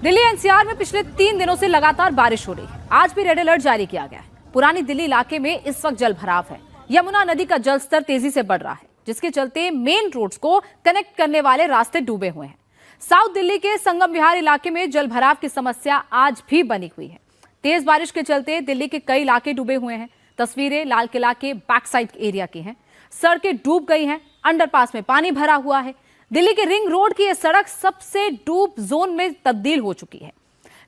Delhi NCR में पिछले 3 दिनों से लगातार बारिश हो रही है। आज भी रेड अलर्ट जारी किया गया है। पुरानी दिल्ली इलाके में इस वक्त जल भराव है। यमुना नदी का जलस्तर तेजी से बढ़ रहा है, जिसके चलते मेन रोड्स को कनेक्ट करने वाले रास्ते डूबे हुए हैं। साउथ दिल्ली के संगम विहार इलाके में जल भराव की समस्या आज भी बनी हुई है। तेज बारिश के चलते दिल्ली के कई इलाके डूबे हुए हैं। तस्वीरें लाल किला के बैक साइड एरिया की हैं। सड़कें डूब गई हैं, अंडरपास में पानी भरा हुआ है। दिल्ली के रिंग रोड की यह सड़क सबसे डूब जोन में तब्दील हो चुकी है।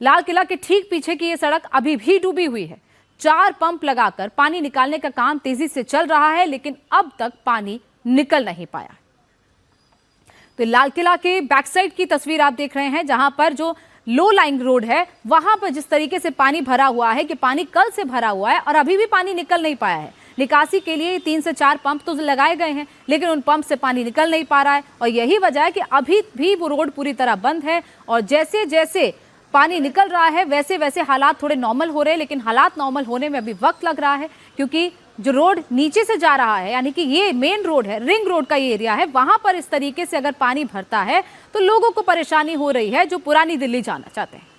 लाल किला के ठीक पीछे की यह सड़क अभी भी डूबी हुई है। 4 पंप लगाकर पानी निकालने का काम तेजी से चल रहा है, लेकिन अब तक पानी निकल नहीं पाया। तो लाल किला के बैक साइड की तस्वीर आप देख रहे हैं, जहां पर जो लो लाइंग रोड है वहां पर जिस तरीके से पानी भरा हुआ है कि पानी कल से भरा हुआ है और अभी भी पानी निकल नहीं पाया है। निकासी के लिए 3 से 4 पंप तो लगाए गए हैं, लेकिन उन पंप से पानी निकल नहीं पा रहा है और यही वजह है कि अभी भी वो रोड पूरी तरह बंद है। और जैसे जैसे पानी निकल रहा है वैसे वैसे हालात थोड़े नॉर्मल हो रहे हैं, लेकिन हालात नॉर्मल होने में अभी वक्त लग रहा है, क्योंकि जो रोड नीचे से जा रहा है, यानी कि ये मेन रोड है, रिंग रोड का ये एरिया है, वहां पर इस तरीके से अगर पानी भरता है तो लोगों को परेशानी हो रही है जो पुरानी दिल्ली जाना चाहते हैं।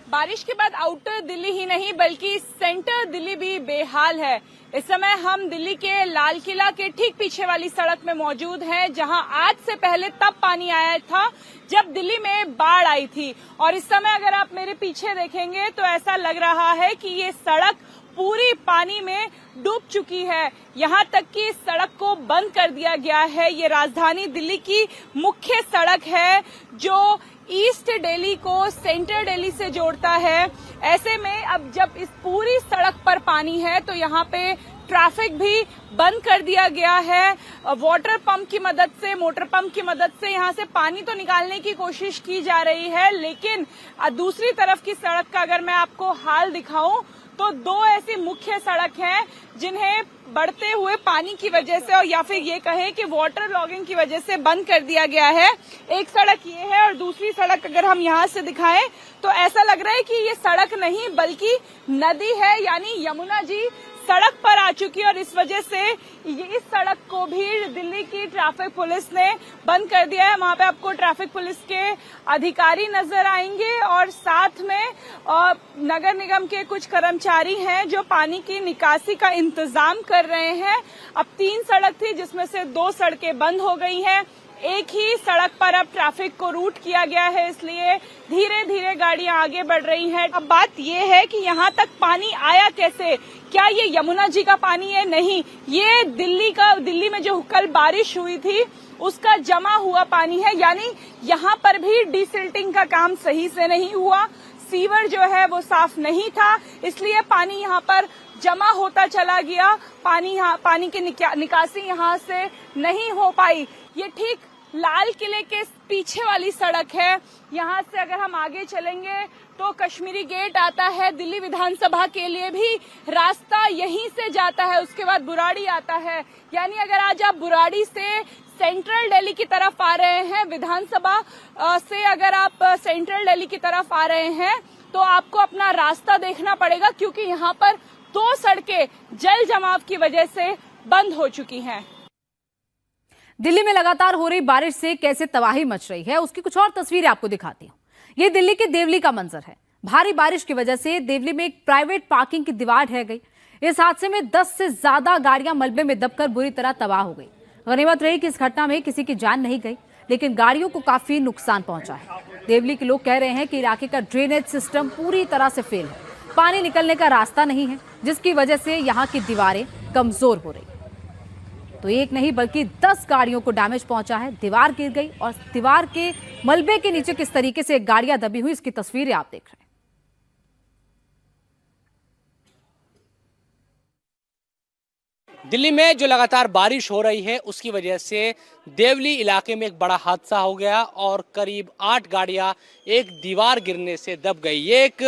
बारिश के बाद आउटर दिल्ली ही नहीं बल्कि सेंटर दिल्ली भी बेहाल है। इस समय हम दिल्ली के लाल किला के ठीक पीछे वाली सड़क में मौजूद हैं, जहां आज से पहले तब पानी आया था जब दिल्ली में बाढ़ आई थी। और इस समय अगर आप मेरे पीछे देखेंगे तो ऐसा लग रहा है कि ये सड़क पूरी पानी में डूब चुकी है। यहाँ तक कि इस सड़क को बंद कर दिया गया है। ये राजधानी दिल्ली की मुख्य सड़क है जो ईस्ट दिल्ली को सेंटर दिल्ली से जोड़ता है। ऐसे में अब जब इस पूरी सड़क पर पानी है तो यहाँ पे ट्रैफिक भी बंद कर दिया गया है। वाटर पंप की मदद से, मोटर पंप की मदद से यहाँ से पानी तो निकालने की कोशिश की जा रही है, लेकिन दूसरी तरफ की सड़क का अगर मैं आपको हाल दिखाऊं तो 2 ऐसी मुख्य सड़क हैं जिन्हें बढ़ते हुए पानी की वजह से और या फिर ये कहें कि वाटर लॉगिंग की वजह से बंद कर दिया गया है। एक सड़क ये है और दूसरी सड़क अगर हम यहाँ से दिखाएं तो ऐसा लग रहा है कि ये सड़क नहीं बल्कि नदी है, यानी यमुना जी सड़क पर आ चुकी है। और इस वजह से इस सड़क को भी दिल्ली की ट्रैफिक पुलिस ने बंद कर दिया है। वहां पे आपको ट्रैफिक पुलिस के अधिकारी नजर आएंगे और साथ में नगर निगम के कुछ कर्मचारी हैं जो पानी की निकासी का इंतजाम कर रहे हैं। अब 3 सड़क थी जिसमें से 2 सड़कें बंद हो गई हैं। एक ही सड़क पर अब ट्रैफिक को रूट किया गया है, इसलिए धीरे धीरे गाड़ियां आगे बढ़ रही हैं। अब बात यह है कि यहाँ तक पानी आया कैसे? क्या ये यमुना जी का पानी है? नहीं, ये दिल्ली में जो कल बारिश हुई थी उसका जमा हुआ पानी है। यानी यहाँ पर भी डिसिल्टिंग का काम सही से नहीं हुआ, सीवर जो है वो साफ नहीं था, इसलिए पानी यहाँ पर जमा होता चला गया। पानी की निकासी यहाँ से नहीं हो पाई। ये ठीक लाल किले के पीछे वाली सड़क है। यहाँ से अगर हम आगे चलेंगे तो कश्मीरी गेट आता है। दिल्ली विधानसभा के लिए भी रास्ता यहीं से जाता है। उसके बाद बुराड़ी आता है। यानी अगर आज आप बुराड़ी से सेंट्रल दिल्ली की तरफ आ रहे हैं, विधानसभा से अगर आप सेंट्रल दिल्ली की तरफ आ रहे हैं तो आपको अपना रास्ता देखना पड़ेगा, क्योंकि यहाँ पर 2 सड़कें जल जमाव की वजह से बंद हो चुकी हैं। दिल्ली में लगातार हो रही बारिश से कैसे तबाही मच रही है उसकी कुछ और तस्वीरें आपको दिखाती हूँ। ये दिल्ली के देवली का मंजर है। भारी बारिश की वजह से देवली में एक प्राइवेट पार्किंग की दीवार ढह गई। इस हादसे में 10 से ज्यादा गाड़ियां मलबे में दबकर बुरी तरह तबाह हो गई। गनीमत रही कि इस घटना में किसी की जान नहीं गई, लेकिन गाड़ियों को काफी नुकसान पहुंचा है। देवली के लोग कह रहे हैं कि इलाके का ड्रेनेज सिस्टम पूरी तरह से फेल है। पानी निकलने का रास्ता नहीं है, जिसकी वजह से यहाँ की दीवारें कमजोर हो रही। तो एक नहीं बल्कि 10 गाड़ियों को डैमेज पहुंचा है। दीवार गिर गई और दीवार के मलबे के नीचे किस तरीके से गाड़ियां दबी हुई, इसकी तस्वीरें आप देख रहे हैं। दिल्ली में जो लगातार बारिश हो रही है उसकी वजह से देवली इलाके में एक बड़ा हादसा हो गया और करीब 8 गाड़ियां एक दीवार गिरने से दब गई। ये एक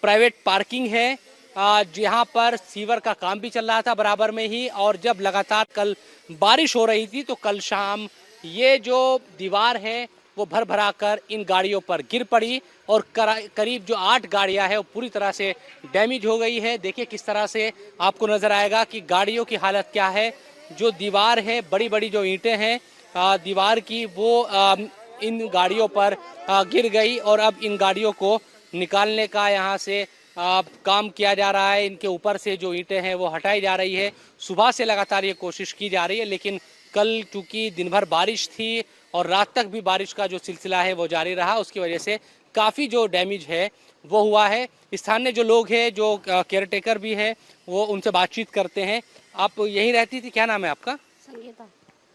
प्राइवेट पार्किंग है जहाँ पर सीवर का काम भी चल रहा था बराबर में ही, और जब लगातार कल बारिश हो रही थी तो कल शाम ये जो दीवार है वो भर भरा कर इन गाड़ियों पर गिर पड़ी और करीब जो 8 गाड़ियां हैं वो पूरी तरह से डैमेज हो गई है। देखिए किस तरह से आपको नजर आएगा कि गाड़ियों की हालत क्या है। जो दीवार है, बड़ी बड़ी जो ईंटें हैं दीवार की, वो इन गाड़ियों पर गिर गई और अब इन गाड़ियों को निकालने का यहाँ से काम किया जा रहा है। इनके ऊपर से जो ईंटें हैं वो हटाई जा रही है। सुबह से लगातार ये कोशिश की जा रही है, लेकिन कल चूंकि दिन भर बारिश थी और रात तक भी बारिश का जो सिलसिला है वो जारी रहा, उसकी वजह से काफ़ी जो डैमेज है वो हुआ है। स्थानीय जो लोग हैं, जो केयर टेकर भी है, वो उनसे बातचीत करते हैं। आप यहीं रहती थी, क्या नाम है आपका? संगीता।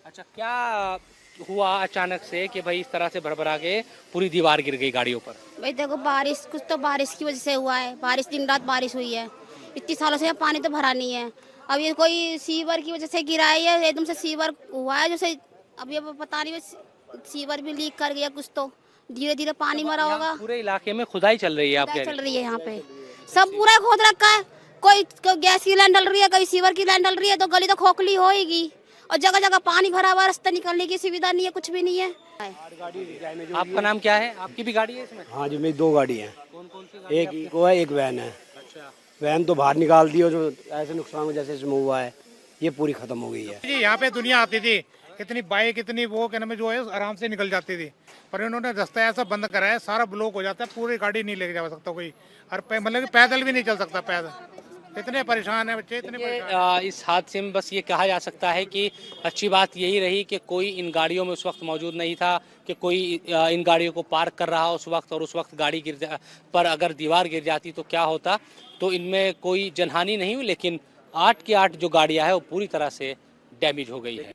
अच्छा, क्या हुआ अचानक से कि भाई इस तरह से भरभरा के पूरी दीवार गिर गई गाड़ियों पर? भाई देखो, बारिश कुछ तो बारिश की वजह से हुआ है। बारिश दिन रात बारिश हुई है, इतनी सालों से यहाँ पानी तो भरा नहीं है। अब ये कोई सीवर की वजह से गिरा है या एकदम से सीवर हुआ है जैसे, अब ये पता नहीं, सीवर भी लीक कर गया कुछ, तो धीरे धीरे पानी मरा होगा। पूरे इलाके में खुदाई चल रही है, आप कह रहे चल रही है यहाँ पे, सब पूरा खोद रखा है। कोई गैस की लाइन डल रही है, कोई सीवर की लाइन डल रही है, तो गली तो खोखली होएगी और जगह जगह पानी भरा हुआ, रास्ता निकलने की सुविधा नहीं है, कुछ भी नहीं है। आपका नाम क्या है? आपकी भी गाड़ी है इसमें? हाँ जी, मेरी 2 गाड़ी हैं। कौन कौन सी गाड़ी? एक इको है, एक वैन है। अच्छा, वैन तो बाहर निकाल दी और जो ऐसे नुकसान हो जैसे इसमें हुआ है ये पूरी खत्म हो गई है। जी, यहाँ पे दुनिया आती थी, इतनी बाइक इतनी वो कहने में जो है आराम से निकल जाती थी, पर इन्होंने रास्ता ऐसा बंद करा है, सारा ब्लॉक हो जाता है, पूरी गाड़ी नहीं लेके जा सकता कोई, और मतलब कि पैदल भी नहीं चल सकता। पैदल इतने परेशान है बच्चे, इतने परेशान। इस हादसे में बस ये कहा जा सकता है कि अच्छी बात यही रही कि कोई इन गाड़ियों में उस वक्त मौजूद नहीं था, कि कोई इन गाड़ियों को पार्क कर रहा उस वक्त, और उस वक्त गाड़ी पर अगर दीवार गिर जाती तो क्या होता। तो इनमें कोई जनहानि नहीं हुई, लेकिन 8 की 8 जो गाड़ियां हैं वो पूरी तरह से डैमेज हो गई है।